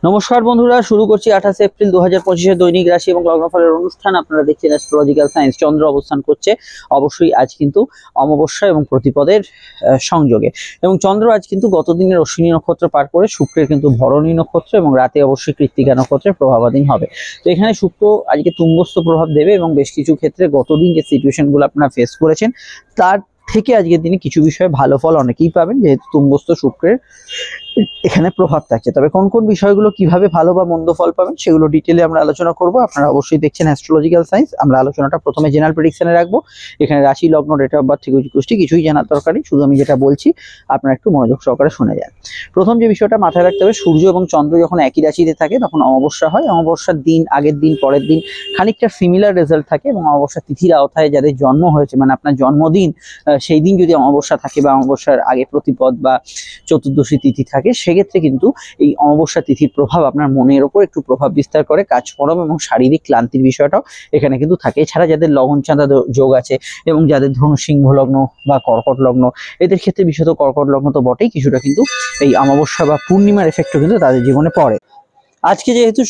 নমস্কার বন্ধুরা, শুরু করছি 28 এপ্রিল 2025 দৈনিক রাশি এবং লগ্নফলের অনুষ্ঠান। আপনারা দেখছেন অ্যাস্ট্রোলজিক্যাল সায়েন্স। চন্দ্র অবস্থান করছে অবশ্যই আজ কিন্তু অমাবস্যা এবং প্রতিপদের সংযোগে, এবং চন্দ্র আজ কিন্তু গতদিনের অশ্বিনী নক্ষত্র পার করে শুক্রের কিন্তু ভরণী নক্ষত্র এবং রাতে অবশ্যই কৃত্তিকা নক্ষত্রের প্রভাবাধীন হবে। তো এখানে শুক্র আজকে তুঙ্গস্থ প্রভাব দেবে এবং বেশ কিছু ক্ষেত্রে গতদিন যে সিচুয়েশনগুলো আপনারা ফেস করেছেন তার থেকে আজকের দিনে কিছু বিষয়ে ভালো ফল অনেকেই পাবেন, যেহেতু তুঙ্গস্থ শুক্রের এখানে প্রভাব থাকছে। তবে কোন কোন বিষয়গুলো কিভাবে ভালো বা মন্দ ফল পাবেন সেগুলো ডিটেলে আমরা আলোচনা করব। আপনারা অবশ্যই দেখছেন অ্যাস্ট্রোলজিক্যাল সায়েন্স। আমরা আলোচনাটা প্রথমে জেনারেল প্রেডিকশনে রাখবো। এখানে রাশি, লগ্ন, ডেট অফ বার্থ থেকে কুষ্টি কিছুই জানার দরকার নেই, শুধু আমি যেটা বলছি আপনারা একটু মনোযোগ সহকারে শুনে যান। প্রথম যে বিষয়টা মাথায় রাখতে হবে, সূর্য এবং চন্দ্র যখন একই রাশিতে থাকে তখন অমাবস্যা হয়। অমাবস্যার দিন, আগের দিন, পরের দিন খানিকটা সিমিলার রেজাল্ট থাকে, এবং অমাবস্যা তিথির আওতায় যাদের জন্ম হয়েছে, মানে আপনার জন্মদিন সেই দিন যদি অমাবস্যা থাকে বা অমাবস্যার আগে প্রতিপদ বা চতুর্দশী তিথি থাকে, সেক্ষেত্রে কিন্তু এই অমাবস্যা তিথির প্রভাব আপনার মনের ওপর একটু প্রভাব বিস্তার করে। কাজকর্ম এবং শারীরিক ক্লান্তির বিষয়টাও এখানে কিন্তু থাকে। এছাড়া যাদের লগন চাঁদা যোগ আছে এবং যাদের ধরুন সিংহ লগ্ন বা কর্কট লগ্ন, এদের ক্ষেত্রে বিশেষত কর্কট লগ্ন তো বটেই, কিছুটা কিন্তু এই অমাবস্যা বা পূর্ণিমার এফেক্টও কিন্তু তাদের জীবনে পড়ে। আজকে যেহেতু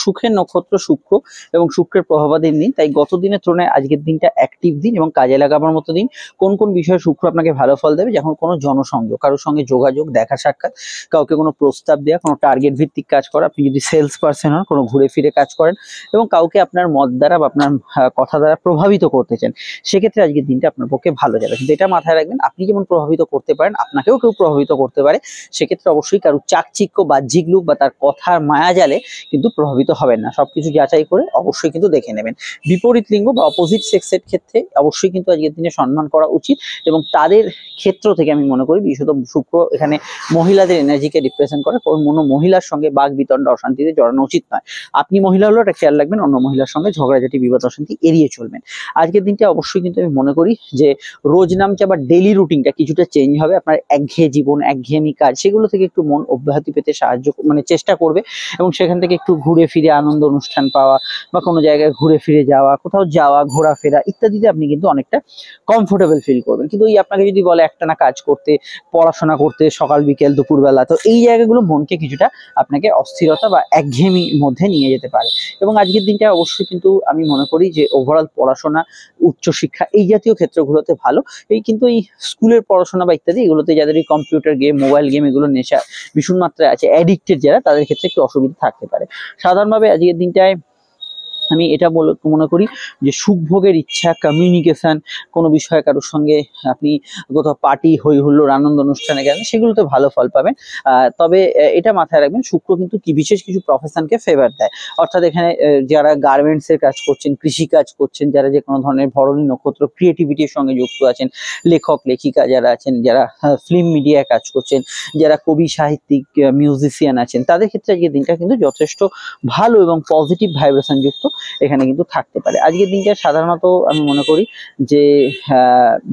সুখের নক্ষত্র শুক্র এবং শুক্রের প্রভাবাধীন দিন, তাই গত দিনের তুলনায় আজকের দিনটা অ্যাক্টিভ দিন এবং কাজে লাগাবার মতো দিন। কোন কোন বিষয়ে শুক্র আপনাকে ভালো ফল দেবে? যখন কোনো জনসংযোগ, কারোর সঙ্গে যোগাযোগ, দেখা সাক্ষাৎ, কাউকে কোনো প্রস্তাব দেওয়া, কোনো টার্গেট ভিত্তিক কাজ করা, আপনি যদি সেলস পার্সন হন, কোনো ঘুরে ফিরে কাজ করেন এবং কাউকে আপনার মত দ্বারা বা আপনার কথা দ্বারা প্রভাবিত করতে চান, সেক্ষেত্রে আজকের দিনটা আপনার পক্ষে ভালো যাবে। কিন্তু এটা মাথায় রাখবেন, আপনি যেমন প্রভাবিত করতে পারেন আপনাকেও কেউ প্রভাবিত করতে পারে। সেক্ষেত্রে অবশ্যই কারো চাকচিক্য, বাহ্যিক লুক বা তার কথার মায়াজালে কিন্তু প্রভাবিত হবেন না। সবকিছু যাচাই করে অবশ্যই কিন্তু দেখে নেবেন। বিপরীত লিঙ্গ বা অপোজিট সেক্সের ক্ষেত্রে অবশ্যই কিন্তু আজকের দিনে সম্মান করা উচিত, এবং তাদের ক্ষেত্র থেকে আমি মনে করি বিশেষত শুক্র এখানে মহিলাদের এনার্জিকে রিপ্রেজেন্ট করে। কোনো মহিলার সঙ্গে বাক বিতণ্ডা, অশান্তিতে জড়ানো উচিত নয়। আপনি মহিলা হলেও একটা খেয়াল রাখবেন, অন্য মহিলার সঙ্গে ঝগড়াঝাটি, বিবাদ, অশান্তি এড়িয়ে চলবেন। আজকের দিনটা অবশ্যই কিন্তু আমি মনে করি যে রোজ নামচা বা ডেইলি রুটিনটা কিছুটা চেঞ্জ হবে। আপনার একঘেয়ে জীবন, একঘেয়েমি কাজ, সেগুলো থেকে একটু মন অব্যাহতি পেতে চেষ্টা করবে, এবং সেখান থেকে একটু ঘুরে ফিরে আনন্দ অনুষ্ঠান পাওয়া বা কোনো জায়গায় ঘুরে ফিরে যাওয়া, কোথাও যাওয়া, ঘোরাফেরা ইত্যাদিতে আপনি কিন্তু অনেকটা কমফোর্টেবল ফিল করবেন। কিন্তু এই আপনাকে যদি বলে একটানা কাজ করতে, পড়াশোনা করতে সকাল বিকেল দুপুরবেলা, তো এই জায়গাগুলো মনকে কিছুটা আপনাকে অস্থিরতা বা একঘেয়েমির মধ্যে নিয়ে যেতে পারে। এবং আজকের দিনটা অবশ্যই কিন্তু আমি মনে করি যে ওভারঅল পড়াশোনা, উচ্চশিক্ষা এই জাতীয় ক্ষেত্রগুলোতে ভালো। এই কিন্তু এই স্কুলের পড়াশোনা বা ইত্যাদি এগুলোতে যাদের এই কম্পিউটার গেম, মোবাইল গেম এগুলো নেশা ভীষণ মাত্রায় আছে, অ্যাডিক্টেড যারা, তাদের ক্ষেত্রে একটু অসুবিধা থাকতে পারে। সাধারণভাবে আজকের দিনটায় আমি এটা মনে করি যে সুখভোগের ইচ্ছা, কমিউনিকেশন, কোনো বিষয়ে কারোর সঙ্গে আপনি কোথাও পার্টি, হই হুল্লোড়, আনন্দ অনুষ্ঠানে গেলেন, সেগুলোতে ভালো ফল পাবেন। তবে এটা মাথায় রাখবেন, শুক্র কিন্তু বিশেষ কিছু প্রফেশনকে ফেভার দেয়। অর্থাৎ এখানে যারা গার্মেন্টসের কাজ করছেন, কৃষি কাজ করছেন, যারা যে কোনো ধরনের ভরণী নক্ষত্র ক্রিয়েটিভিটির সঙ্গে যুক্ত আছেন, লেখক লেখিকা যারা আছেন, যারা ফিল্ম মিডিয়ায় কাজ করছেন, যারা কবি, সাহিত্যিক, মিউজিশিয়ান আছেন, তাদের ক্ষেত্রে আজকের দিনটা কিন্তু যথেষ্ট ভালো এবং পজিটিভ ভাইব্রেশন যুক্ত এখানে কিন্তু থাকতে পারে। আজকের দিনটা সাধারণত আমি মনে করি যে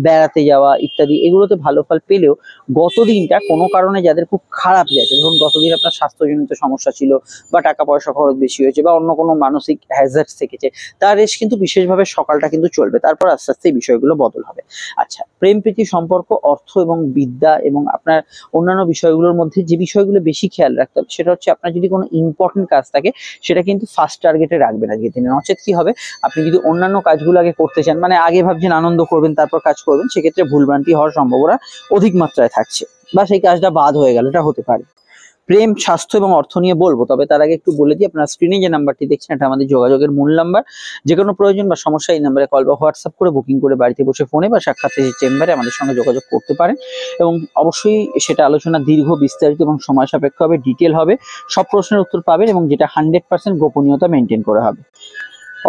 বেড়াতে যাওয়া ইত্যাদি এগুলোতে ভালো ফল পেলেও গত দিনটা কোনো কারণে যাদের খুব খারাপ গেছে, ধরুন গতদিন আপনার স্বাস্থ্যজনিত সমস্যা ছিল বা টাকা পয়সা খরচ বেশি হয়েছে বা অন্য কোনো মানসিক হ্যাজার্ড থেকেছে, তার রেশ কিন্তু বিশেষভাবে সকালটা কিন্তু চলবে, তারপর আস্তে আস্তে এই বিষয়গুলো বদল হবে। আচ্ছা, প্রেম প্রীতি সম্পর্ক, অর্থ এবং বিদ্যা এবং আপনার অন্যান্য বিষয়গুলোর মধ্যে যে বিষয়গুলো বেশি খেয়াল রাখতে হবে সেটা হচ্ছে আপনার যদি কোনো ইম্পর্টেন্ট কাজ থাকে সেটা কিন্তু ফার্স্ট টার্গেটে রাখবেন আজকের দিনে। নচেত কি হবে, আপনি যদি অন্যান্য কাজগুলো আগে করতে চান, মানে আগে ভাবছেন আনন্দ করবেন তারপর কাজ করবেন, সেক্ষেত্রে ভুলভ্রান্তি হওয়ার সম্ভাবনা অধিক মাত্রায় থাকছে, বা সেই কাজটা বাদ হয়ে গেল, এটা হতে পারে। প্রেম, স্বাস্থ্য এবং অর্থ নিয়ে বলবো, তবে তার আগে একটু বলে দিই, আপনার স্ক্রিনে যে নাম্বারটি দেখছেন এটা আমাদের যোগাযোগের মূল নাম্বার। যে কোনো প্রয়োজন বা সমস্যা এই নাম্বারে কল বা হোয়াটসঅ্যাপ করে বুকিং করে বাড়িতে বসে ফোনে বা সাক্ষাৎ চেম্বারে আমাদের সঙ্গে যোগাযোগ করতে পারেন, এবং অবশ্যই সেটা আলোচনা দীর্ঘ, বিস্তারিত এবং সময় সাপেক্ষ হবে, ডিটেল হবে, সব প্রশ্নের উত্তর পাবেন এবং যেটা 100% গোপনীয়তা মেনটেন করে হবে।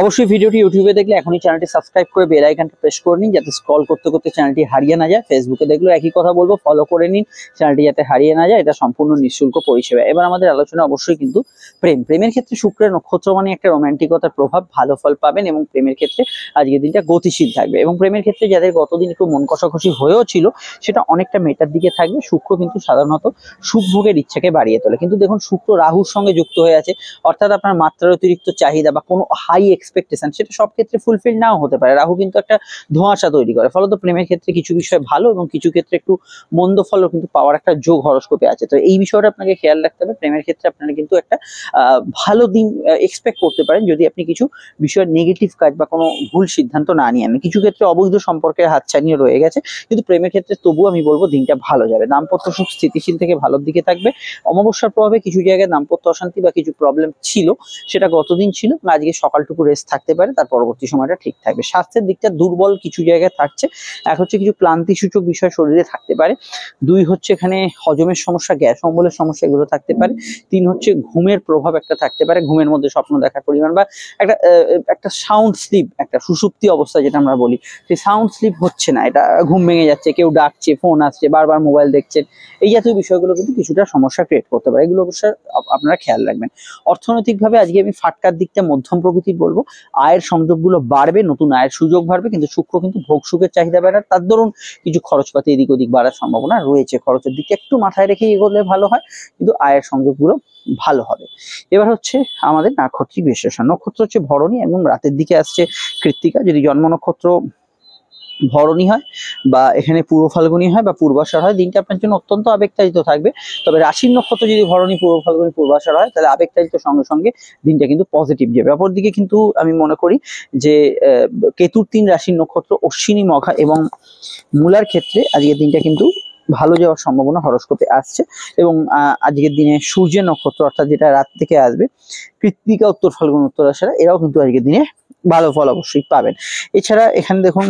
অবশ্যই ভিডিওটি ইউটিউবে দেখলে এখনই চ্যানেলটি সাবস্ক্রাইব করে বেল আইকনটা প্রেস করে নিন, যাতে স্ক্রল করতে করতে চ্যানেলটি হারিয়ে না যায়। ফেসবুকে দেখলেও একই কথা বলবো, ফলো করে নিন, চ্যানেলটি যাতে হারিয়ে না যায়। এটা সম্পূর্ণ নিঃশুল্ক পরিষেবা। এবার আমাদের আলোচনা অবশ্যই কিন্তু প্রেমের ক্ষেত্রে শুক্রের নক্ষত্র মানে একটা রোমান্টিকতার প্রভাব, ভালো ফল পাবেন এবং প্রেমের ক্ষেত্রে আজকের দিনটা গতিশীল থাকবে। এবং প্রেমের ক্ষেত্রে যাদের গতদিন একটু মন কষাকষি হয়েও ছিল সেটা অনেকটা মেটার দিকে থাকবে। শুক্র কিন্তু সাধারণত সুখ ভোগের ইচ্ছাকে বাড়িয়ে তোলে, কিন্তু দেখুন শুক্র রাহুর সঙ্গে যুক্ত হয়ে আছে, অর্থাৎ আপনার মাত্রার অতিরিক্ত চাহিদা বা কোনো হাই এক্সপেকটেশন সেটা সব ক্ষেত্রে ফুলফিল নাও হতে পারে। রাহু কিন্তু একটা ধোঁয়াশা তৈরি করে, ফলত প্রেমের ক্ষেত্রে কিছু বিষয় ভালো এবং কিছু ক্ষেত্রে একটু মন্দ ফলও কিন্তু পাওয়ার একটা যোগ হরস্কোপে আছে। তো এই বিষয়টা আপনাকে খেয়াল রাখতে হবে। প্রেমের ক্ষেত্রে আপনারা কিন্তু একটা ভালো দিন এক্সপেক্ট করতে পারেন যদি আপনি কিছু বিষয়ের নেগেটিভ কাজ বা কোনো ভুল সিদ্ধান্ত না নিয়ে আনেন। কিছু ক্ষেত্রে অবৈধ সম্পর্কের হাতছানিয়ে রয়ে গেছে, কিন্তু প্রেমের ক্ষেত্রে তবুও আমি বলবো দিনটা ভালো যাবে। দাম্পত্য সুখ স্থিতিশীল থেকে ভালোর দিকে থাকবে। অমাবস্যার প্রভাবে কিছু জায়গায় দাম্পত্য অশান্তি বা কিছু প্রবলেম ছিল, সেটা গতদিন ছিল, আজকে সকালটুকু রেস্ট থাকতে পারে, তার পরবর্তী সময়টা ঠিক থাকবে। স্বাস্থ্যের দিকটা দুর্বল কিছু জায়গায় থাকছে। এক হচ্ছে কিছু ক্লান্তি সূচক বিষয় শরীরে থাকতে পারে। দুই হচ্ছে এখানে হজমের সমস্যা, গ্যাস অম্বলের সমস্যা, এগুলো থাকতে পারে। তিন হচ্ছে ঘুমের প্রভাব একটা থাকতে পারে, ঘুমের মধ্যে স্বপ্ন দেখার পরিমাণ বা একটা একটা সাউন্ড স্লিপ, একটা সুষুপ্তি অবস্থা যেটা আমরা বলি, সেই সাউন্ড স্লিপ হচ্ছে না, এটা ঘুম ভেঙে যাচ্ছে, কেউ ডাকছে, ফোন আসছে, বারবার মোবাইল দেখছেন, এই জাতীয় বিষয়গুলো কিন্তু কিছুটা সমস্যা ক্রিয়েট করতে পারে। এগুলো অবশ্যই আপনারা খেয়াল রাখবেন। অর্থনৈতিকভাবে আজকে আমি ফাটকার দিকটা মধ্যম প্রকৃতির বলবো। আয়ের সংযোগগুলো বাড়বে, নতুন আয়ের সুযোগ বাড়বে, কিন্তু শুক্র কিন্তু ভোগ সুখের চাহিদা বাড়ার, তার দরুন কিছু খরচপাতি এদিক ওদিক বাড়ার সম্ভাবনা রয়েছে। খরচের দিকে একটু মাথায় রেখে এগোলে ভালো হয়, কিন্তু আয়ের সংযোগগুলো ভালো হবে। এবার হচ্ছে আমাদের নাক্ষত্রিক বিশ্লেষণ। নক্ষত্র হচ্ছে ভরণী এবং রাতের দিকে আসছে কৃত্তিকা। যদি জন্ম নক্ষত্র ভরণী হয় বা এখানে পূর্ব ফাল্গুনী হয় বা পূর্বাষাঢ় হয়, দিনটা আপনার জন্য অত্যন্ত আবেগতাড়িত থাকবে। তবে রাশির নক্ষত্র যদি ভরণী, পূর্ব ফাল্গুনী, পূর্বাষাঢ় হয়, তাহলে আবেগতাড়িত সঙ্গে সঙ্গে দিনটা কিন্তু পজিটিভ যাবে। অপরদিকে কিন্তু আমি মনে করি যে কেতুর 3 রাশির নক্ষত্র অশ্বিনী, মঘা এবং মূলার ক্ষেত্রে আজকের দিনটা কিন্তু ভালো যাওয়ার সম্ভাবনা হরস্কোপে আসছে। এবং আজকের দিনে সূর্যের নক্ষত্র, অর্থাৎ যেটা রাত থেকে আসবে, কৃত্তিকা, উত্তর ফাল্গুন, উত্তরাষাঢ়া, এরাও কিন্তু আজকের দিনে ভালো ফল অবশ্যই পাবেন। এছাড়া এখানে দেখুন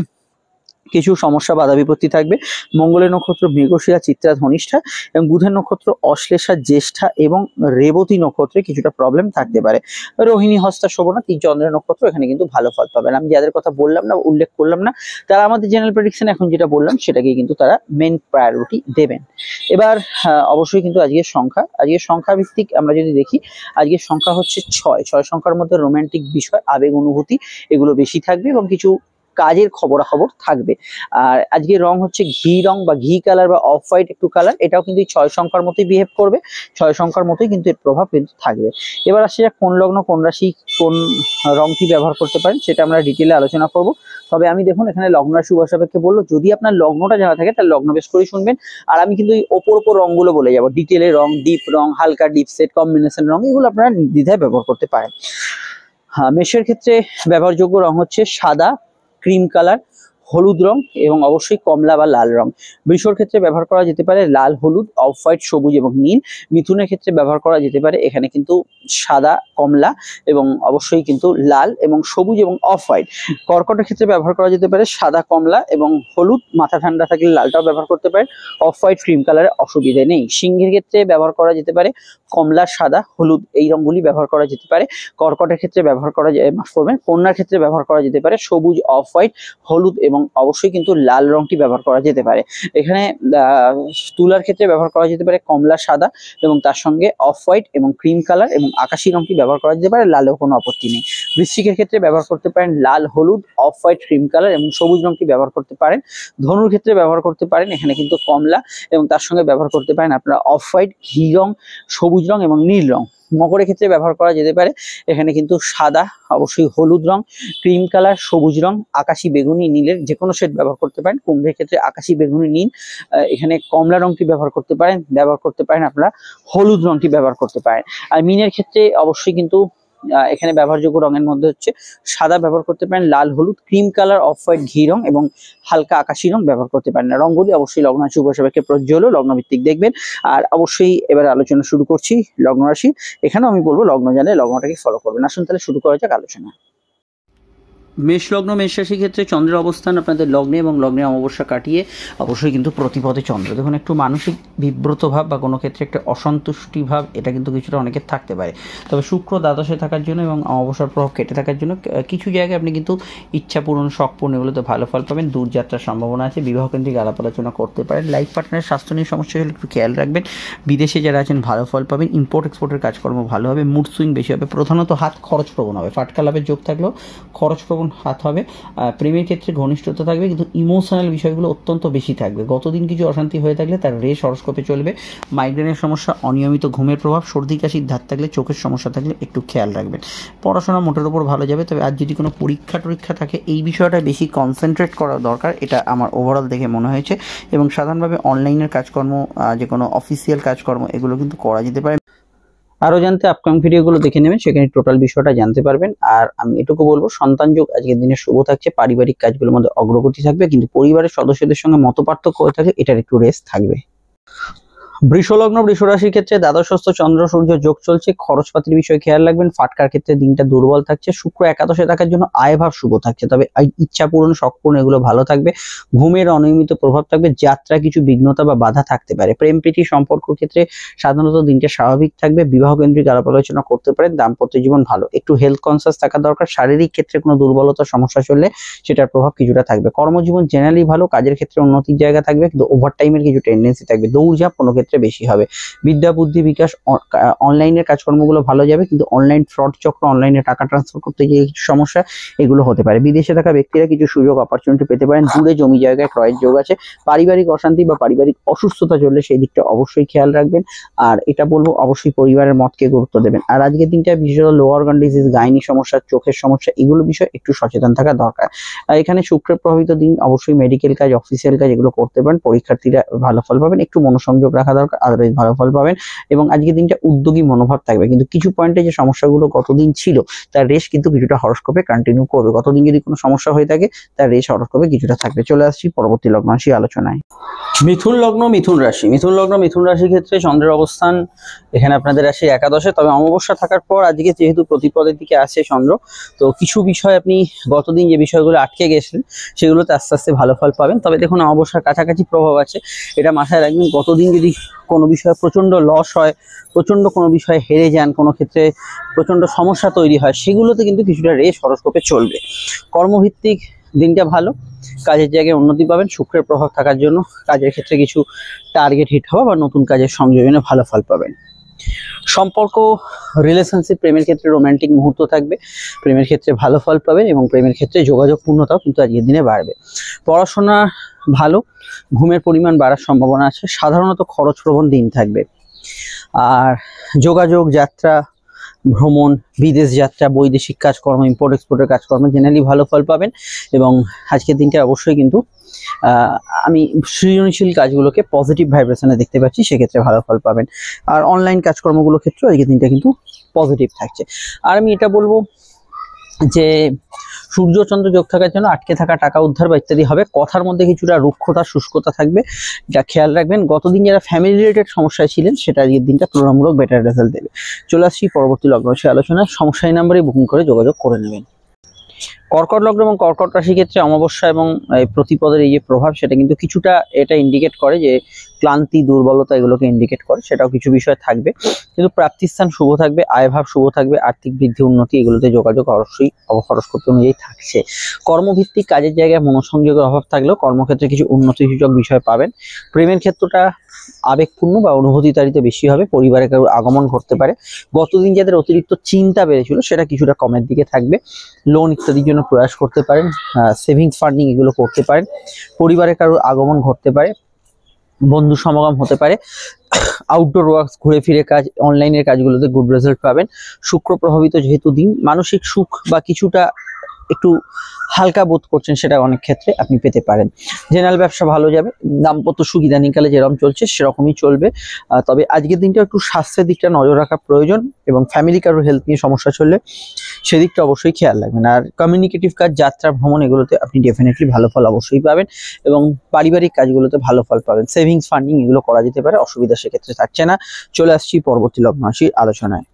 কিছু সমস্যা বাধা বিপত্তি থাকবে। মঙ্গলের নক্ষত্র মৃগশিরা, চিত্রা, ধনিষ্ঠা এবং বুধের নক্ষত্র অশ্লেষা, জ্যেষ্ঠা এবং রেবতী নক্ষত্রে কিছুটা প্রবলেম থাকতে পারে। রোহিণী, হস্তা, শোভনা, 3 চন্দ্রের নক্ষত্র এখানে কিন্তু ভালো ফল পাবেন। আমি যাদের কথা বললাম না, উল্লেখ করলাম না, তারা আমাদের জেনারেল প্রেডিকশন এখন যেটা বললাম সেটাকেই কিন্তু তারা মেন প্রায়োরিটি দেবেন। এবার অবশ্যই কিন্তু আজকের সংখ্যা ভিত্তিক আমরা যদি দেখি, আজকের সংখ্যা হচ্ছে 6 সংখ্যার মধ্যে রোমান্টিক বিষয়, আবেগ, অনুভূতি এগুলো বেশি থাকবে এবং কিছু কাজের খবরাখবর থাকবে। আর আজকে রং হচ্ছে ঘি রং বা ঘি কালার বা অফ হোয়াইট একটু কালার, এটাও কিন্তু 6 সংখ্যার মতোই বিহেভ করবে, 6 সংখ্যার মতোই কিন্তু এর প্রভাব কিন্তু থাকবে। এবার আসছে কোন লগ্ন, কোন রাশি, কোন রংটি ব্যবহার করতে পারেন সেটা আমরা ডিটেলে আলোচনা করব। তবে আমি দেখুন এখানে লগ্ন রাশি উপাসাপেক্ষে বললো, যদি আপনার লগ্নটা জানা থাকে তাহলে লগ্ন বেশ করেই শুনবেন। আর আমি কিন্তু এই ওপর রংগুলো বলে যাবো, ডিটেলে রং, ডিপ রং, হালকা ডিপ সেট, কম্বিনেশন রং, এগুলো আপনারা নির্দ্বিধায় ব্যবহার করতে পারেন। হ্যাঁ, মেষের ক্ষেত্রে ব্যবহারযোগ্য রং হচ্ছে সাদা, ক্রিম কালার, হলুদ রং এবং অবশ্যই কমলা বা লাল রং। বৃষর ক্ষেত্রে ব্যবহার করা যেতে পারে লাল, হলুদ, অফ হোয়াইট, সবুজ এবং নীল। মিথুনের ক্ষেত্রে ব্যবহার করা যেতে পারে এখানে কিন্তু সাদা, কমলা এবং অবশ্যই কিন্তু লাল এবং সবুজ এবং অফ হোয়াইট। কর্কটের ক্ষেত্রে ব্যবহার করা যেতে পারে সাদা, কমলা এবং হলুদ, মাথা ঠান্ডা থাকলে লালটাও ব্যবহার করতে পারেন, অফ হোয়াইট, ক্রিম কালারের অসুবিধা নেই। সিংহের ক্ষেত্রে ব্যবহার করা যেতে পারে কমলা, সাদা, হলুদ, এই রংগুলি ব্যবহার করা যেতে পারে। কর্কটের ক্ষেত্রে ব্যবহার করা মাফ করবেন, কন্যার ক্ষেত্রে ব্যবহার করা যেতে পারে সবুজ, অফ হোয়াইট, হলুদ এবং অবশ্যই কিন্তু লাল রংটি ব্যবহার করা যেতে পারে। এখানে তুলার ক্ষেত্রে ব্যবহার করা যেতে পারে কমলা, সাদা এবং তার সঙ্গে অফ হোয়াইট এবং ক্রিম কালার এবং আকাশি রংটি ব্যবহার করা যেতে পারে, লালেও কোনো আপত্তি নেই। বৃশ্চিকের ক্ষেত্রে ব্যবহার করতে পারেন লাল, হলুদ, অফ হোয়াইট, ক্রিম কালার এবং সবুজ রংটি ব্যবহার করতে পারেন। ধনুর ক্ষেত্রে ব্যবহার করতে পারেন এখানে কিন্তু কমলা এবং তার সঙ্গে ব্যবহার করতে পারেন আপনারা অফ হোয়াইট, ঘি রং, সবুজ রং এবং নীল রং। মকরের ক্ষেত্রে ব্যবহার করা যেতে পারে এখানে কিন্তু সাদা, অবশ্যই হলুদ রং, ক্রিম কালার, সবুজ রং, আকাশি, বেগুনি, নীলের যে কোনো শেড ব্যবহার করতে পারেন। কুম্ভের ক্ষেত্রে আকাশি, বেগুনি, নীল, এখানে কমলা রংটি ব্যবহার করতে পারেন আপনারা হলুদ রংটি ব্যবহার করতে পারেন। আর মিনের ক্ষেত্রে অবশ্যই কিন্তু এখানে ব্যবহারযোগ্য রঙের মধ্যে হচ্ছে সাদা ব্যবহার করতে পারেন, লাল, হলুদ, ক্রিম কালার, অফ হোয়াইট, ঘি রং এবং হালকা আকাশি রং ব্যবহার করতে পারেন। রংগুলি অবশ্যই লগ্ন রাশি উপাসাপেক্ষে প্রযোজ্য হলো, লগ্নভিত্তিক দেখবেন। আর অবশ্যই এবার আলোচনা শুরু করছি লগ্ন রাশি। এখানেও আমি বলবো লগ্ন জানলে লগ্নটাকে ফলো করবেন। আসুন তাহলে শুরু করা যাক আলোচনা। মেষ লগ্ন মেষ রাশির ক্ষেত্রে চন্দ্রের অবস্থান আপনাদের লগ্নে এবং লগ্নে অমাবস্যা কাটিয়ে অবশ্যই কিন্তু প্রতিপদে চন্দ্র। দেখুন একটু মানসিক বিব্রত ভাব বা কোনো ক্ষেত্রে একটা অসন্তুষ্টি ভাব এটা কিন্তু কিছুটা অনেকের থাকতে পারে। তবে শুক্র দ্বাদশে থাকার জন্য এবং অমাবস্যার প্রভাব কেটে থাকার জন্য কিছু জায়গায় আপনি কিন্তু ইচ্ছা পূরণ শখ পূরণ এগুলোতে ভালো ফল পাবেন। দূরযাত্রার সম্ভাবনা আছে। বিবাহকেন্দ্রিক আলাপ আলোচনা করতে পারেন। লাইফ পার্টনারের স্বাস্থ্য নিয়ে সমস্যা হলে একটু খেয়াল রাখবেন। বিদেশে যারা আছেন ভালো ফল পাবেন। ইম্পোর্ট এক্সপোর্টের কাজকর্ম ভালো হবে। মুড সুইং বেশি হবে। প্রধানত হাত খরচ প্রবণ হবে। ফাটকা লাভের যোগ থাকলেও খরচ প্রবণ হাত হবে। প্রেমের ক্ষেত্রে ঘনিষ্ঠতা থাকবে, কিন্তু ইমোশনাল বিষয়গুলো অত্যন্ত বেশি থাকবে। গতদিন কিছু অশান্তি হয়ে থাকলে তার রেশ হরস্কোপে চলবে। মাইগ্রেনের সমস্যা, অনিয়মিত ঘুমের প্রভাব, সর্দি কাশির ধাত থাকলে, চোখের সমস্যা থাকলে একটু খেয়াল রাখবেন। পড়াশোনা মোটের উপর ভালো যাবে। তবে আজ যদি কোনো পরীক্ষা থাকে এই বিষয়টা বেশি কনসেন্ট্রেট করা দরকার, এটা আমার ওভারঅল দেখে মনে হয়েছে। এবং সাধারণভাবে অনলাইনের কাজকর্ম, যে কোনো অফিসিয়াল কাজকর্ম এগুলো কিন্তু করা যেতে পারে। আরও জানতে আপকামিং ভিডিওগুলো দেখে নেবেন, সেখানে টোটাল বিষয়টা জানতে পারবেন। আর আমি এটুকু বলবো, সন্তান যোগ আজকের দিনে শুভ থাকছে। পারিবারিক কাজগুলোর মধ্যে অগ্রগতি থাকবে, কিন্তু পরিবারের সদস্যদের সঙ্গে মতপার্থক্য হয়ে থাকে, এটার একটু রেস্ট থাকবে। বৃষলগ্ন বৃষ রাশির ক্ষেত্রে দ্বাদশস্থ চন্দ্র সূর্য যোগ চলছে। খরচপাতির বিষয়ে খেয়াল রাখবেন। ফাটকার ক্ষেত্রে দিনটা দুর্বল থাকছে। শুক্র একাদশে থাকার জন্য আয়ভাব শুভ থাকছে। তবে ইচ্ছা পূরণ শখ পূরণ এগুলো ভালো থাকবে। ঘুমের অনিয়মিত প্রভাব থাকবে। যাত্রা কিছু বিঘ্নতা বা বাধা থাকতে পারে। প্রেম প্রীতি সম্পর্ক ক্ষেত্রে সাধারণত দিনটা স্বাভাবিক থাকবে। বিবাহ কেন্দ্রিক আলাপ আলোচনা করতে পারেন। দাম্পত্য জীবন ভালো। একটু হেলথ কনসাস থাকা দরকার। শারীরিক ক্ষেত্রে কোনো দুর্বলতার সমস্যা চললে সেটার প্রভাব কিছুটা থাকবে। কর্মজীবন জেনারেলি ভালো। কাজের ক্ষেত্রে উন্নতির জায়গা থাকবে, কিন্তু ওভারটাইমের কিছু টেন্ডেন্সি থাকবে। দৌড়ঝাঁপ কোনো ক্ষেত্রে বেশি হবে। বিদ্যা বুদ্ধি বিকাশ, অনলাইনের কাজকর্মগুলো ভালো যাবে, কিন্তু অনলাইন ফ্রড চক্র, অনলাইনে টাকা ট্রান্সফার করতে গিয়ে কিছু সমস্যা এগুলো হতে পারে। বিদেশে থাকা ব্যক্তিরা কিছু সুযোগ অপরচুনিটি পেতে পারেন। দূরে জমি জায়গায় ক্রয়ের যোগ আছে। পারিবারিক অশান্তি বা পারিবারিক অসুস্থতা চললে সেই দিকটা অবশ্যই খেয়াল রাখবেন। আর এটা বলবো, অবশ্যই পরিবারের মতকে গুরুত্ব দেবেন। আর আজকের দিনটা বিশেষত লো অর্গান ডিজিজ, গাইনি সমস্যা, চোখের সমস্যা এগুলো বিষয়ে একটু সচেতন থাকা দরকার। আর এখানে শুক্রের প্রভাবিত দিন, অবশ্যই মেডিকেল কাজ, অফিসিয়াল কাজ এগুলো করতে পারেন। পরীক্ষার্থীরা ভালো ফল পাবেন। একটু মনোসংযোগ রাখা দরকার, আদারওয়াইজ ভালো ফল পাবেন। এবং আজকের দিনটা উদ্যোগী মনোভাব থাকবে, কিন্তু কিছু পয়েন্টে যে সমস্যাগুলো গতদিন ছিল তার রেশ কিন্তু কিছুটা হরস্কোপে কন্টিনিউ করবে। গতদিন যদি কোনো সমস্যা হয়ে থাকে তার রেশ হরস্কোপে কিছুটা থাকবে। চলে আসছি পরবর্তী লগ্ন রাশি আলোচনায়। মিথুন লগ্ন মিথুন রাশি। মিথুন লগ্ন মিথুন রাশির ক্ষেত্রে চন্দ্রের অবস্থান এখানে আপনাদের রাশি একাদশে। তবে অমাবস্যা থাকার পর আজকে যেহেতু প্রতিপদের দিকে আসে চন্দ্র, তো কিছু বিষয় আপনি গতদিন যে বিষয়গুলো আটকে গেছিলেন সেগুলোতে আস্তে আস্তে ভালো ফল পাবেন। তবে দেখুন অমাবস্যার কাছাকাছি প্রভাব আছে, এটা মাথায় রাখবেন। গতদিন যদি কোনো বিষয়ে প্রচন্ড লস হয়, প্রচন্ড কোনো বিষয়ে হেরে যান, কোনো ক্ষেত্রে প্রচন্ড সমস্যা তৈরি হয়, সেগুলোতে কিন্তু কিছুটা রেশ হরস্কোপে চলবে। কর্মভিত্তিক দিনটা ভালো। কাজের জায়গায় উন্নতি পাবেন। শুক্রের প্রভাব থাকার জন্য কাজের ক্ষেত্রে কিছু টার্গেট হিট হওয়া বা নতুন কাজের সংযোজনে ভালো ফল পাবেন। সম্পর্ক, রিলেশনশিপ, প্রেমের ক্ষেত্রে রোমান্টিক মুহূর্ত থাকবে। প্রেমের ক্ষেত্রে ভালো ফল পাবেন এবং প্রেমের ক্ষেত্রে যোগাযোগ পূর্ণতাও কিন্তু আজকের দিনে বাড়বে। পড়াশোনা ভালো। ঘুমের পরিমাণ বাড়ার সম্ভাবনা আছে। সাধারণত খরচপ্রবণ দিন থাকবে। আর যোগাযোগ, যাত্রা, ভ্রমণ, বিদেশ যাত্রা, বৈদেশিক কাজকর্ম, ইম্পোর্ট এক্সপোর্টের কাজকর্ম জেনারেলি ভালো ফল পাবেন। এবং আজকের দিনটা অবশ্যই কিন্তু আমি সৃজনশীল কাজগুলোকে পজিটিভ ভাইব্রেশনে দেখতে পাচ্ছি, সেক্ষেত্রে ভালো ফল পাবেন। আর অনলাইন কাজকর্মগুলোর ক্ষেত্রে আজকের দিনটা কিন্তু পজিটিভ থাকছে। আর আমি এটা বলবো যে সূর্য চন্দ্র যোগ থাকার জন্য আটকে থাকা টাকা উদ্ধার বা ইত্যাদি হবে। কথার মধ্যে কিছুটা রুক্ষতা, শুষ্কতা থাকবে, যা খেয়াল রাখবেন। গতদিন যারা ফ্যামিলি রিলেটেড সমস্যায় ছিলেন সেটা আজকের দিনটা তুলনামূলক বেটার রেজাল্ট দেবে। চলে আসছি পরবর্তী লগ্ন রাশি আলোচনায়। সমস্যায় নাম্বারে বুকিং করে যোগাযোগ করে নেবেন। কর্কট লগ্ন এবং কর্কট রাশির ক্ষেত্রে অমাবস্যা এবং প্রতিপদের এই যে প্রভাব, সেটা কিন্তু কিছুটা এটা ইন্ডিকেট করে যে ক্লান্তি, দুর্বলতা এগুলোকে ইন্ডিকেট করে। সেটাও কিছু বিষয় থাকবে, কিন্তু প্রাপ্তিস্থান শুভ থাকবে, আয়ভাব শুভ থাকবে, আর্থিক বৃদ্ধি, উন্নতি এগুলোতে যোগাযোগ অবশ্যই হরস্কোপ অনুযায়ী থাকছে। কর্মভিত্তিক কাজের জায়গায় মনোসংযোগের অভাব থাকলেও কর্মক্ষেত্রে কিছু উন্নতি সূচক বিষয় পাবেন। প্রেমের ক্ষেত্রটা আবেগপূর্ণ বা অনুভূতিতারিত বেশি হবে। পরিবারে কারো আগমন ঘটতে পারে। গতদিন যাদের অতিরিক্ত চিন্তা বেড়েছিল সেটা কিছুটা কমের দিকে থাকবে। লোন ইত্যাদির জন্য প্রয়াস করতে পারেন। সেভিংস ফান্ডিং এগুলো করতে পারেন। পরিবারে কারো আগমন ঘটতে পারে। বন্ধু সমাগম হতে পারে। আউটডোর ওয়ার্কস, ঘুরে ফিরে কাজ, অনলাইনের কাজগুলোতে গুড রেজাল্ট পাবেন। শুক্র প্রভাবিত যেহেতু দিন, মানসিক সুখ বা কিছুটা একটু হালকা বোধ করছেন সেটা অনেক ক্ষেত্রে আপনি পেতে পারেন। জেনারেল ব্যবসা ভালো যাবে। দাম্পত্য সুখ ইদানিংকালে যেরকম চলছে সেরকমই চলবে। তবে আজকের দিনটা একটু স্বাস্থ্যের দিকটা নজর রাখা প্রয়োজন, এবং ফ্যামিলি কারোর হেলথ নিয়ে সমস্যা চললে সেদিকটা অবশ্যই খেয়াল রাখবেন। আর কমিউনিকেটিভ কাজ, যাত্রা, ভ্রমণ এগুলোতে আপনি ডেফিনেটলি ভালো ফল অবশ্যই পাবেন, এবং পারিবারিক কাজগুলোতে ভালো ফল পাবেন। সেভিংস ফান্ডিং এগুলো করা যেতে পারে, অসুবিধা সেক্ষেত্রে থাকছে না। চলে আসছি পরবর্তী লগ্ন রাশির আলোচনায়।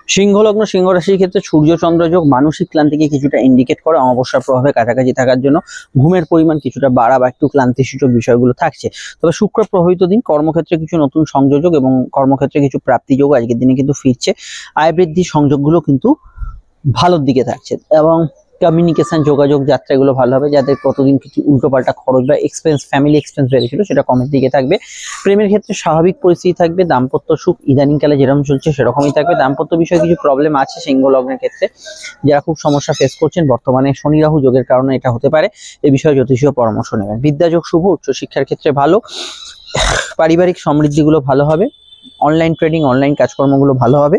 সিংহ লগ্ন সিংহ রাশির ক্ষেত্রে সূর্য চন্দ্র যোগ মানসিক ক্লান্তিকে কিছুটা ইন্ডিকেট করে। অমাবস্যার প্রভাবে কাছাকাছি থাকার জন্য ঘুমের পরিমাণ কিছুটা বাড়া বা একটু ক্লান্তি সূচক বিষয়গুলো থাকছে। তবে শুক্র প্রভাবিত দিন, কর্মক্ষেত্রে কিছু নতুন সংযোগ এবং কর্মক্ষেত্রে কিছু প্রাপ্তি যোগ আজকের দিনে কিন্তু ফিরছে। আয় বৃদ্ধি সংযোগগুলো কিন্তু ভালোর দিকে থাকছে এবং কমিউনিকেশন যোগাযোগ যাত্রা এগুলো ভালো হবে। যাদের কতদিন কিছু উল্টোপাল্টা খরচ বা এক্সপেন্স ফ্যামিলি এক্সপেন্স বেড়েছিল সেটা কমের দিকে থাকবে। প্রেমের ক্ষেত্রে স্বাভাবিক পরিস্থিতি থাকবে। দাম্পত্য সুখ ইদানিংকালে যেরকম চলছে সেরকমই থাকবে। দাম্পত্য বিষয়ে কিছু প্রবলেম আছে সিংহ লগ্নের ক্ষেত্রে, যারা খুব সমস্যা ফেস করছেন বর্তমানে শনি রাহু যোগের কারণে এটা হতে পারে। এই বিষয়ে জ্যোতিষীয় পরামর্শ নেবেন। বিদ্যাযোগ শুভ, উচ্চশিক্ষার ক্ষেত্রে ভালো। পারিবারিক সমৃদ্ধিগুলো ভালো হবে। অনলাইন ট্রেডিং অনলাইন কাজকর্মগুলো ভালো হবে।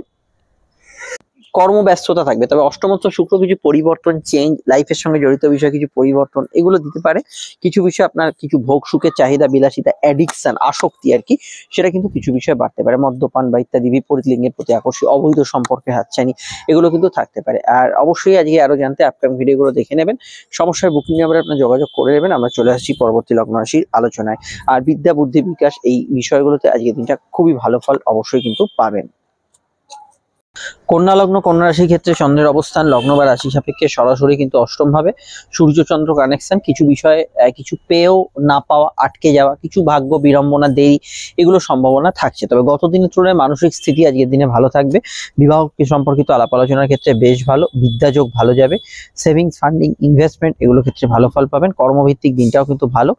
কর্মব্যস্ততা থাকবে, তবে অষ্টমস্ত শুক্র কিছু পরিবর্তন, চেঞ্জ, লাইফের সঙ্গে জড়িত বিষয়ে কিছু পরিবর্তন এগুলো দিতে পারে। কিছু বিষয় আপনার কিছু ভোগ সুখের চাহিদা, বিলাসিতা, অ্যাডিকশন, আসক্তি আর কি, সেটা কিন্তু কিছু বিষয় বাড়তে পারে। মদ্যপান বা ইত্যাদি, বিপরীত লিঙ্গের প্রতি আকর্ষণ, অবৈধ সম্পর্কে হাতছানি এগুলো কিন্তু থাকতে পারে। আর অবশ্যই আজকে আরো জানতে আপকামিং ভিডিওগুলো দেখে নেবেন। সমস্যার বুকিং নাম্বারে আপনার যোগাযোগ করে নেবেন। আমরা চলে আসছি পরবর্তী লগ্ন রাশির আলোচনায়। আর বিদ্যা বুদ্ধি বিকাশ এই বিষয়গুলোতে আজকের দিনটা খুবই ভালো ফল অবশ্যই কিন্তু পাবেন। কন্যা লগ্ন কন্যা রাশির ক্ষেত্রে চন্দ্রের অবস্থান লগ্ন বা রাশি সাপেক্ষে সরাসরি কিন্তু অষ্টম ভাবে। সূর্য চন্দ্র কানেকশন, কিছু বিষয়ে কিছু পেয়েও না পাওয়া, আটকে যাওয়া, কিছু ভাগ্য বিড়ম্বনা, দেরি এগুলো সম্ভাবনা থাকছে। তবে গত দিনের তুলনায় মানসিক স্থিতি আজকের দিনে ভালো থাকবে। বিবাহ সম্পর্কিত আলাপ আলোচনার ক্ষেত্রে বেশ ভালো। বিদ্যাযোগ ভালো যাবে। সেভিংস, ফান্ডিং, ইনভেস্টমেন্ট এগুলো ক্ষেত্রে ভালো ফল পাবেন। কর্মভিত্তিক দিনটাও কিন্তু ভালো।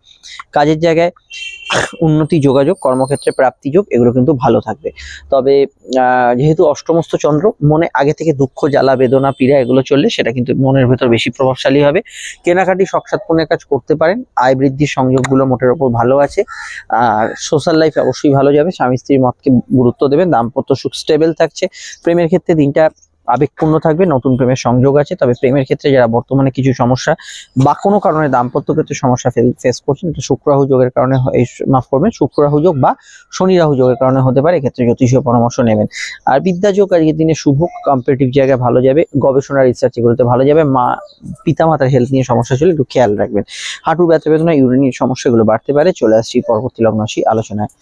কাজের জায়গায় উন্নতি, যোগাযোগ, কর্মক্ষেত্রে প্রাপ্তি যোগ এগুলো কিন্তু ভালো থাকবে। তবে যেহেতু অষ্টমস্ত চন্দ্র, মনে আগে থেকে দুঃখ, জ্বালা, বেদনা, পীড়া এগুলো চললে সেটা কিন্তু মনের ভেতর বেশি প্রভাবশালী হবে। কেনাকাটি, শখ সাধনের কাজ করতে পারেন। আয় বৃদ্ধির সংযোগগুলো মোটের ওপর ভালো আছে। আর সোশ্যাল লাইফ অবশ্যই ভালো যাবে। স্বামী স্ত্রীর মতকে গুরুত্ব দেবেন। দাম্পত্য সুখ স্টেবল থাকছে। প্রেমের ক্ষেত্রে দিনটা আবেগপূর্ণ থাকবে। নতুন প্রেমের সংযোগ আছে। তবে প্রেমের ক্ষেত্রে যারা বর্তমানে কিছু সমস্যা বা কোনো কারণে দাম্পত্য ক্ষেত্রে সমস্যা ফেস করছেন, এটা শুক্র রাহু যোগের কারণে, এই মাফ করবেন, শুক্র রাহু যোগ বা শনি রাহু যোগের কারণে হতে পারে। এক্ষেত্রে জ্যোতিষীয় পরামর্শ নেবেন। আর বিদ্যাযোগ আজকের দিনে শুভ। কম্পিটিটিভ জায়গায় ভালো যাবে। গবেষণা, রিসার্চ এগুলোতে ভালো যাবে। পিতামাতার হেলথ নিয়ে সমস্যা ছিল একটু খেয়াল রাখবেন। হাঁটুর ব্যথা বেদনা, ইউরিনের সমস্যাগুলো বাড়তে পারে। চলে আসছি পরবর্তী লগ্ন রাশি আলোচনায়।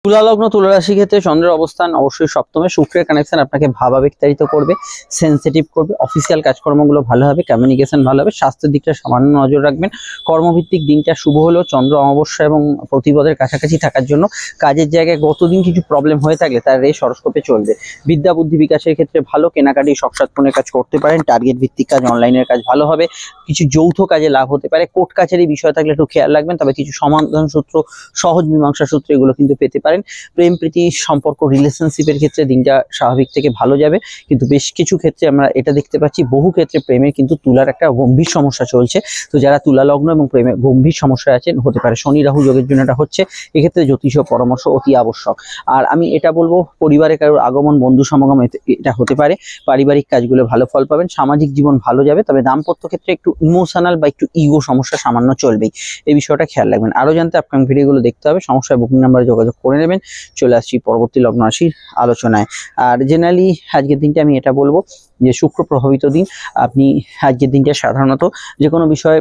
তুলা লগ্ন তুলা রাশি ক্ষেত্রে চন্দ্রের অবস্থান অবশ্যই সপ্তমে। শুক্রের কানেকশন আপনাকে ভাবাবেগতাড়িত করবে, সেন্সিটিভ করবে। অফিসিয়াল কাজকর্মগুলো ভালো হবে। কমিউনিকেশন ভালো হবে। স্বাস্থ্যের দিকটা সামান্য নজর রাখবেন। কর্মভিত্তিক দিনটা শুভ হলেও চন্দ্র অমাবস্যা এবং প্রতিপদের কাছাকাছি থাকার জন্য কাজের জায়গায় গতদিন কিছু প্রবলেম হয়ে থাকলে তার রেশ হরস্কোপে চলবে। বিদ্যা বুদ্ধি বিকাশের ক্ষেত্রে ভালো। কেনাকাটি, শখ সাধনের কাজ করতে পারেন। টার্গেট ভিত্তিক কাজ, অনলাইনের কাজ ভালো হবে। কিছু যৌথ কাজে লাভ হতে পারে। কোর্ট কাছারি বিষয় থাকলে একটু খেয়াল রাখবেন। তবে কিছু সমাধান সূত্র, সহজ মীমাংসা সূত্র এগুলো কিন্তু পেতে পারেন। প্রেম প্রীতি সম্পর্ক, রিলেশনশিপের ক্ষেত্রে দিনটা স্বাভাবিক থেকে ভালো যাবে। কিন্তু বেশ কিছু ক্ষেত্রে আমরা এটা দেখতে পাচ্ছি, বহু ক্ষেত্রে প্রেমের কিন্তু তুলার একটা গম্ভীর সমস্যা চলছে। তো যারা তুলা লগ্ন এবং প্রেমে গম্ভীর সমস্যা আছেন, হতে পারে শনি রাহু যোগের জন্য এটা হচ্ছে। এক্ষেত্রে জ্যোতিষীয় পরামর্শ অতি আবশ্যক। আর আমি এটা বলবো, পরিবারে কারোর আগমন, বন্ধু সমাগম এটা হতে পারে। পারিবারিক কাজগুলো ভালো ফল পাবেন। সামাজিক জীবন ভালো যাবে। তবে দাম্পত্য ক্ষেত্রে একটু ইমোশনাল বা একটু ইগো সমস্যা সামান্য চলবেই। এই বিষয়টা খেয়াল রাখবেন। আরো জানতে আপকামিং ভিডিওগুলো দেখতে হবে। সমস্যার বুকিং নাম্বারে যোগাযোগ করে নেবেন। চলে আসছি পরবর্তী লগ্ন রাশির আলোচনায়। আর জেনারেলি আজকের দিনটা আমি এটা বলবো যে শুক্র প্রভাবিত দিন। আপনি আজকের দিনটা সাধারণত যে কোনো বিষয়ে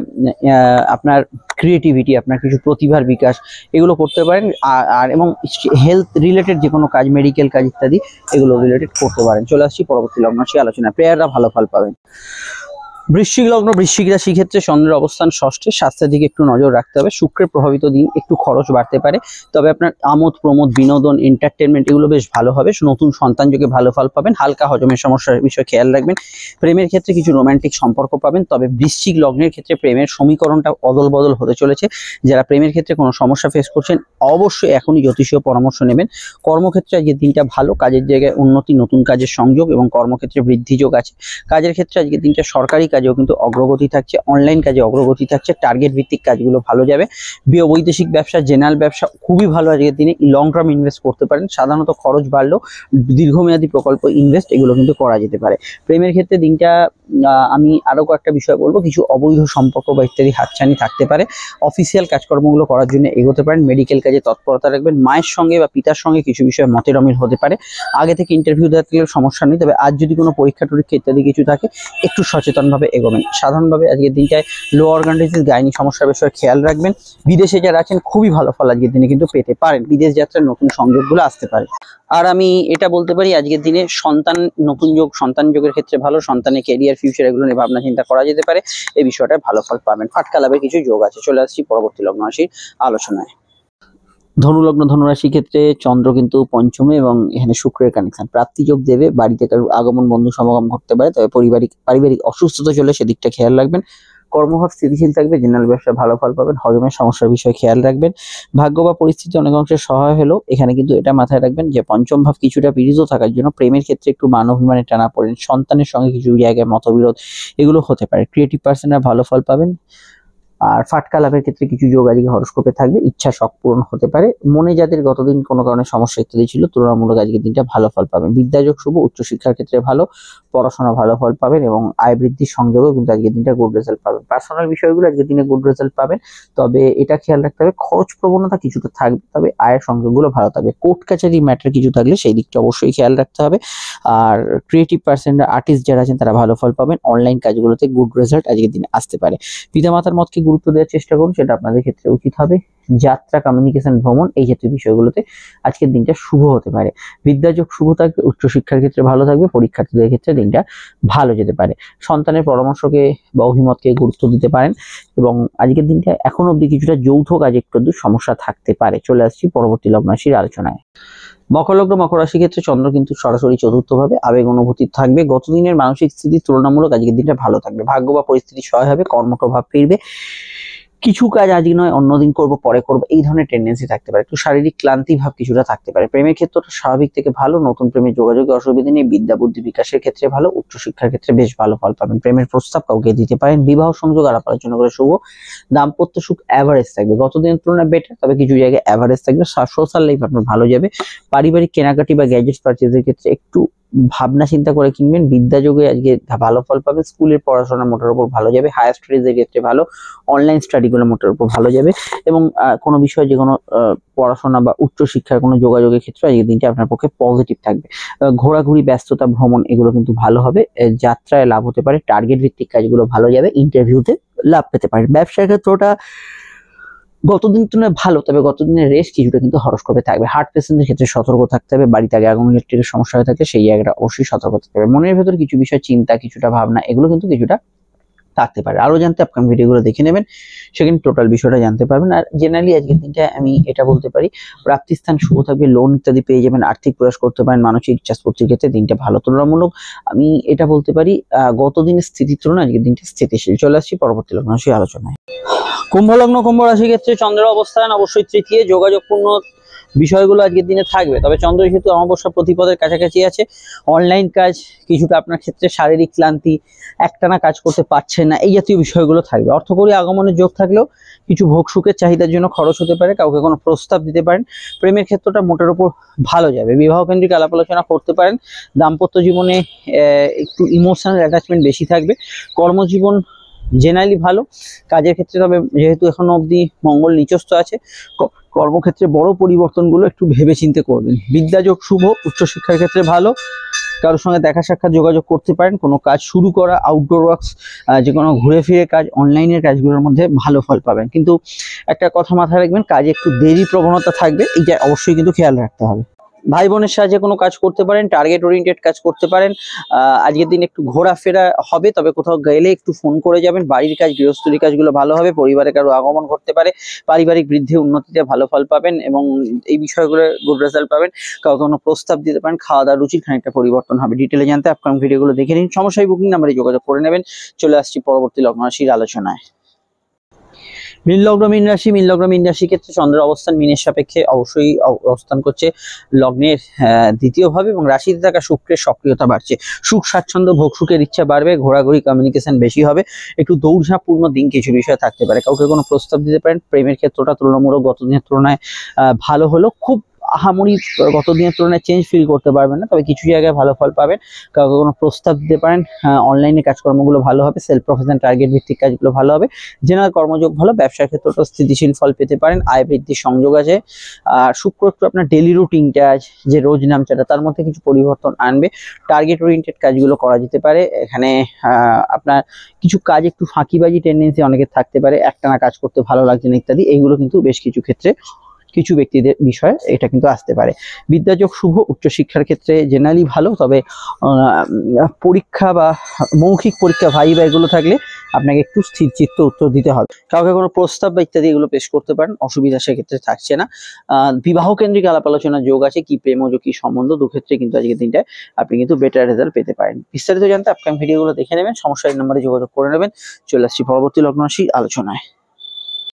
আপনার ক্রিয়েটিভিটি, আপনার কিছু প্রতিভার বিকাশ এগুলো করতে পারেন। আর এবং হেলথ রিলেটেড যে কোনো কাজ, মেডিকেল কাজ ইত্যাদি এগুলো রিলেটেড করতে পারেন। চলে আসছি পরবর্তী লগ্ন রাশির আলোচনায়। প্রেয়াররা ভালো ফল পাবেন। বৃশ্চিক লগ্ন বৃশ্চিক রাশি ক্ষেত্রে চন্দ্রের অবস্থান ষষ্ঠে। স্বাস্থ্যের দিকে একটু নজর রাখতে হবে। শুক্রের প্রভাবিত দিন, একটু খরচ বাড়তে পারে। তবে আপনার আমোদ প্রমোদ, বিনোদন, এন্টারটেনমেন্ট এগুলো বেশ ভালো হবে। নতুন সন্তান যোগে ভালো ফল পাবেন। হালকা হজমের সমস্যার বিষয়ে খেয়াল রাখবেন। প্রেমের ক্ষেত্রে কিছু রোমান্টিক সম্পর্ক পাবেন। তবে বৃশ্চিক লগ্নের ক্ষেত্রে প্রেমের সমীকরণটা অদল বদল হতে চলেছে। যারা প্রেমের ক্ষেত্রে কোনো সমস্যা ফেস করছেন অবশ্যই এখনই জ্যোতিষীয় পরামর্শ নেবেন। কর্মক্ষেত্রে আজকের দিনটা ভালো। কাজের জায়গায় উন্নতি, নতুন কাজের সংযোগ এবং কর্মক্ষেত্রে বৃদ্ধি যোগ আছে। কাজের ক্ষেত্রে আজকের দিনটা সরকারি কাজেও কিন্তু অগ্রগতি থাকছে। অনলাইন কাজে অগ্রগতি থাকছে। টার্গেট ভিত্তিক কাজগুলো ভালো যাবে। বৈদেশিক ব্যবসা, জেনারেল ব্যবসা খুবই ভালো আজকের দিনে। লং টার্ম ইনভেস্ট করতে পারেন। সাধারণত খরচ বাড়লেও দীর্ঘমেয়াদী প্রকল্প, ইনভেস্ট এগুলো কিন্তু করা যেতে পারে। প্রেমের ক্ষেত্রে দিনটা আমি আরো কয়েকটা বিষয় বলবো। কিছু অবৈধ সম্পর্ক বা ইত্যাদি হাতছানি থাকতে পারে। অফিসিয়াল কাজকর্মগুলো করার জন্য এগোতে পারেন। মেডিকেল কাজে তৎপরতা রাখবেন। মায়ের সঙ্গে বা পিতার সঙ্গে কিছু বিষয়ে মতের অমিল হতে পারে। আগে থেকে ইন্টারভিউ দেওয়ার সমস্যা নেই। তবে আজ যদি কোনো পরীক্ষা টরীক্ষা ইত্যাদি কিছু থাকে একটু সচেতনভাবে ভাবে এগোবেন। সাধারণভাবে আজকের দিনটায় লো অর্গান ডিজিজ, গাইনি সমস্যার বিষয়ে খেয়াল রাখবেন। বিদেশে যারা আছেন খুবই ভালো ফল আজকের দিনে কিন্তু পেতে পারেন, বিদেশ যাত্রার নতুন সংযোগগুলো আসতে পারে। আর আমি এটা বলতে পারি আজকের দিনে সন্তান, নতুন যোগ, সন্তান যোগের ক্ষেত্রে ভালো, সন্তানের ক্যারিয়ার ফিউচার এগুলো নিয়ে ভাবনা চিন্তা করা যেতে পারে, এই বিষয়টায় ভালো ফল পাবেন। ফাটকা লাভের কিছু যোগ আছে। চলে আসছি পরবর্তী লগ্ন রাশির আলোচনায়। ধনুলগ্ন ধনুরাশির ক্ষেত্রে চন্দ্র কিন্তু পঞ্চমে এবং এখানে শুক্রের কানেকশন প্রাপ্তি যোগ দেবে। বাড়িতে কারোর আগমন, বন্ধু সমাগম ঘটতে পারে, তবে পারিবারিক অসুস্থতা চলে সেদিকটা খেয়াল রাখবেন। কর্মভাব স্থিতিশীল থাকবে, জেনারেল ব্যবসায় ভালো ফল পাবেন। হজমের সমস্যার বিষয়ে খেয়াল রাখবেন। ভাগ্য বা পরিস্থিতি অনেক অংশে সহায় হলেও এখানে কিন্তু এটা মাথায় রাখবেন যে পঞ্চম ভাব কিছুটা পীড়িত থাকার জন্য প্রেমের ক্ষেত্রে একটু মান অভিমানে টানা পড়েন, সন্তানের সঙ্গে কিছু জায়গায় মতবিরোধ এগুলো হতে পারে। ক্রিয়েটিভ পার্সনরা ভালো ফল পাবেন। আর ফাটকা লাভের ক্ষেত্রে কিছু যোগ আজকে হরস্কোপে থাকবে, ইচ্ছা শখ পূরণ হতে পারে। মনে যাদের গতদিন কোনো কারণে সমস্যা ইত্যাদি ছিল, তুলনামূলক আজকের দিনটা ভালো ফল পাবেন। বিদ্যাযোগ শুভ, উচ্চশিক্ষার ক্ষেত্রে ভালো, পড়াশোনা ভালো ফল পাবেন এবং আয় বৃদ্ধির সংযোগও কিন্তু আজকের দিনটা গুড রেজাল্ট পাবেন। পার্সোনাল বিষয়গুলো আজকের দিনে গুড রেজাল্ট পাবেন, তবে এটা খেয়াল রাখতে হবে খরচ প্রবণতা কিছুটা থাকবে, তবে আয়ের সংযোগগুলো ভালো থাকবে। কোর্ট কাছারি ম্যাটার কিছু থাকলে সেই দিকটা অবশ্যই খেয়াল রাখতে হবে। আর ক্রিয়েটিভ পার্সনরা, আর্টিস্ট যারা আছেন তারা ভালো ফল পাবেন। অনলাইন কাজগুলোতে গুড রেজাল্ট আজকের দিনে আসতে পারে। পিতামাতার মতকে গুরুত্ব দেওয়ার চেষ্টা করুন, সেটা আপনাদের ক্ষেত্রে উচিত হবে। যাত্রা, কমিউনিকেশন, ভ্রমণ এই জাতীয় বিষয়গুলোতে আজকের দিনটা শুভ হতে পারে। বিদ্যাযোগ শুভ থাকবে, উচ্চশিক্ষার ক্ষেত্রে ভালো থাকবে, পরীক্ষার্থীদের ক্ষেত্রে দিনটা ভালো যেতে পারে। সন্তানের পরামর্শকে বা অভিমতকে গুরুত্ব দিতে পারেন এবং আজকের দিনটা এখন অবধি কিছুটা যৌথ কাজে একটু সমস্যা থাকতে পারে। চলে আসছি পরবর্তী লগ্ন রাশির আলোচনায়। মকর লগ্ন মকর রাশির ক্ষেত্রে চন্দ্র কিন্তু সরাসরি চতুর্থ ভাবে, আবেগ অনুভূতি থাকবে। গতদিনের মানসিক স্থিতি তুলনামূলক আজকের দিনটা ভালো থাকবে। ভাগ্য বা পরিস্থিতি সহায় হবে, কর্মঠ ভাব ফিরবে। কিছু কাজ আজকে নয় অন্যদিন করবো, পরে করবো, এই ধরনের টেন্ডেন্সি থাকতে পারে। একটু শারীরিক ক্লান্তি ভাব কিছুটা থাকতে পারে। প্রেমের ক্ষেত্রটা স্বাভাবিক থেকে ভালো, নতুন প্রেমের যোগাযোগে অসুবিধা নেই। বিদ্যা বুদ্ধি বিকাশের ক্ষেত্রে ভালো, উচ্চশিক্ষার ক্ষেত্রে বেশ ভালো ফল পাবেন। প্রেমের প্রস্তাব কাউকে দিতে পারেন। বিবাহ সংযোগ আলাপ আলোচনা করে শুভ। দাম্পত্য সুখ অ্যাভারেজ থাকবে, গতদিনের তুলনায় বেটার, তবে কিছু জায়গায় অ্যাভারেজ থাকবে। সোশ্যাল লাইফ আপনার ভালো যাবে। পারিবারিক কেনাকাটি বা গ্যাজেটস পারচেজের ক্ষেত্রে একটু ভাবনা চিন্তা করে কিনবেন। বিদ্যাযোগে আজকে ভালো ফল পাবে। স্কুলের পড়াশোনা মোটের উপর ভালো যাবে। হায়ার স্টাডিজের ক্ষেত্রে ভালো, অনলাইন স্টাডিগুলো মোটের উপর ভালো যাবে এবং কোনো বিষয়ে যে কোনো পড়াশোনা বা উচ্চশিক্ষার কোনো যোগাযোগের ক্ষেত্রে আজকের দিনটা আপনার পক্ষে পজিটিভ থাকবে। ঘোরাঘুরি, ব্যস্ততা, ভ্রমণ এগুলো কিন্তু ভালো হবে। যাত্রায় লাভ হতে পারে। টার্গেট ভিত্তিক কাজগুলো ভালো যাবে। ইন্টারভিউতে লাভ পেতে পারেন। ব্যবসার ক্ষেত্রটা গতদিন তুলনায় ভালো, তবে গতদিনের রেস্ট কিছুটা কিন্তু হরস্কোপে থাকবে। হার্ট পেশেন্টের ক্ষেত্রে সতর্ক থাকতে হবে। বাড়িতে আগে আগুন ইলেকট্রিকের সমস্যা হয়ে থাকলে সেই জায়গাটা অবশ্যই সতর্ক থাকতে হবে। মনের ভেতর কিছু বিষয় চিন্তা, কিছুটা ভাবনা এগুলো কিন্তু কিছুটা থাকতে পারে। আরো জানতে আপকামিং ভিডিওগুলো দেখে নেবেন, সেখানে টোটাল বিষয়টা জানতে পারবেন। আর জেনারেলি আজকের দিনটা আমি এটা বলতে পারি প্রাপ্তিস্থান শুভ থাকবে, লোন ইত্যাদি পেয়ে যাবেন, আর্থিক প্রয়াস করতে পারেন, মানসিক ইচ্ছা স্ফূর্তির ক্ষেত্রে দিনটা ভালো। তুলনামূলক আমি এটা বলতে পারি গত দিনের স্থিতির তুলনায় আজকের দিনটা স্থিতিশীল। চলে আসছি পরবর্তী লগ্ন রাশির আলোচনায়। কুম্ভ লগ্ন কুম্ভ রাশির ক্ষেত্রে চন্দ্রের অবস্থান অবশ্যই তৃতীয়, যোগাযোগপূর্ণ বিষয়গুলো আজকের দিনে থাকবে, তবে চন্দ্র যেহেতু অমাবস্যা প্রতিপদের কাছাকাছি আছে, অনলাইন কাজ, কিছুটা আপনার ক্ষেত্রে শারীরিক ক্লান্তি, একটানা কাজ করতে পারছেন না, এই জাতীয় বিষয়গুলো থাকবে। অর্থকরী আগমনের যোগ থাকলেও কিছু ভোগ সুখের চাহিদার জন্য খরচ হতে পারে। কাউকে কোনো প্রস্তাব দিতে পারেন। প্রেমের ক্ষেত্রটা মোটের উপর ভালো যাবে। বিবাহ কেন্দ্রিক আলাপ আলোচনা করতে পারেন। দাম্পত্য জীবনে একটু ইমোশনাল অ্যাটাচমেন্ট বেশি থাকবে। কর্মজীবন জেনারেলি ভালো। কাজের ক্ষেত্রে তবে যেহেতু এখনো অবধি মঙ্গল নিচস্থ আছে, কর্মক্ষেত্রে বড় পরিবর্তনগুলো একটু ভেবেচিন্তে করবেন। বিদ্যাযোগ শুভ, উচ্চশিক্ষার ক্ষেত্রে ভালো। কারোর সঙ্গে দেখা সাক্ষাৎ যোগাযোগ করতে পারেন। কোনো কাজ শুরু করা, আউটডোর ওয়ার্কস, যে কোনো ঘুরে ফিরে কাজ, অনলাইনের কাজগুলোর মধ্যে ভালো ফল পাবেন। কিন্তু একটা কথা মাথায় রাখবেন, কাজে একটু দেরি প্রবণতা থাকবে, এইটা অবশ্যই কিন্তু খেয়াল রাখতে হবে। ভাই বোনের সাহায্যে কোনো কাজ করতে পারেন, টার্গেট ওরিয়েন্টেড কাজ করতে পারেন। আজকের দিন একটু ঘোরাফেরা হবে, তবে কোথাও গেলে একটু ফোন করে যাবেন। বাড়ির কাজ, গৃহস্থলী কাজগুলো ভালো হবে। পরিবারে কারো আগমন ঘটতে পারে। পারিবারিক বৃদ্ধি উন্নতিতে ভালো ফল পাবেন এবং এই বিষয়গুলো গুড রেজাল্ট পাবেন। কাউকে কোনো প্রস্তাব দিতে পারেন। খাওয়া দাওয়ার রুচির খানিকটা পরিবর্তন হবে। ডিটেলে জানতে আপকামিং ভিডিওগুলো দেখে নিন। সমস্যায় বুকিং নাম্বারে যোগাযোগ করে নেবেন। চলে আসছি পরবর্তী লগ্ন রাশির আলোচনায়। মীন লগ্ন মীন রাশি। মীন লগ্ন মীন রাশির ক্ষেত্রে চন্দ্রের অবস্থান মীনের সাপেক্ষে অবশ্যই অবস্থান করছে লগ্নের দ্বিতীয় ভাবে এবং রাশিতে থাকা শুক্রের সক্রিয়তা বাড়ছে। সুখ স্বাচ্ছন্দ্য, ভোগ সুখের ইচ্ছা বাড়বে। ঘোরাঘুরি, কমিউনিকেশন বেশি হবে। একটু দৌড়ঝাঁপপূর্ণ দিন কিছু বিষয় থাকতে পারে। কাউকে কোনো প্রস্তাব দিতে পারেন। প্রেমের ক্ষেত্রটা তুলনামূলক গত দিনের তুলনায় ভালো হলো। খুব আহামরি গত দিনের তুলনায় চেঞ্জ ফিল করতে পারবেন না, তবে কিছু জায়গায় ভালো ফল পাবেন। কাউকে কোনো প্রস্তাব দিতে পারেন, অনলাইনে কাজকর্মগুলো ভালো হবে, সেলফ প্রফেশন টার্গেট ভিত্তিক কাজগুলো ভালো হবে, জেনারেল কর্মযোগ ভালো, ব্যবসার ক্ষেত্রেও স্থিতিশীল ফল পেতে পারেন, আয় বৃদ্ধির সংযোগ আছে। আর শুক্র একটু আপনার ডেলি রুটিনটা যে রোজ নামচাটা তার মধ্যে কিছু পরিবর্তন আনবে, টার্গেট ওরিয়েন্টেড কাজগুলো করা যেতে পারে। এখানে আপনার কিছু কাজ একটু ফাঁকিবাজি টেন্ডেন্সি অনেকের থাকতে পারে, একটানা কাজ করতে ভালো লাগছে না ইত্যাদি, এইগুলো কিন্তু বেশ কিছু ক্ষেত্রে কিছু ব্যক্তিদের বিষয়ে এটা কিন্তু আসতে পারে। বিদ্যাযোগ শুভ, উচ্চশিক্ষার ক্ষেত্রে জেনারেলি ভালো, তবে পরীক্ষা বা মৌখিক পরীক্ষা ভাইবা এগুলো থাকলে আপনাকে একটু স্থির চিত্ত উত্তর দিতে হবে। কাউকে কোনো প্রস্তাব বা ইত্যাদি এগুলো পেশ করতে পারেন, অসুবিধা সেক্ষেত্রে থাকছে না। বিবাহ কেন্দ্রিক আলাপ আলোচনার যোগ আছে, কি প্রেমযোগ কি সম্বন্ধ, দুক্ষেত্রে কিন্তু আজকের দিনটায় আপনি কিন্তু বেটার রেজাল্ট পেতে পারেন। বিস্তারিত জানতে আপকামিং ভিডিওগুলো দেখে নেবেন, সমস্যার নাম্বারে যোগাযোগ করে নেবেন। চলে আসছি পরবর্তী লগ্ন রাশি আলোচনায়।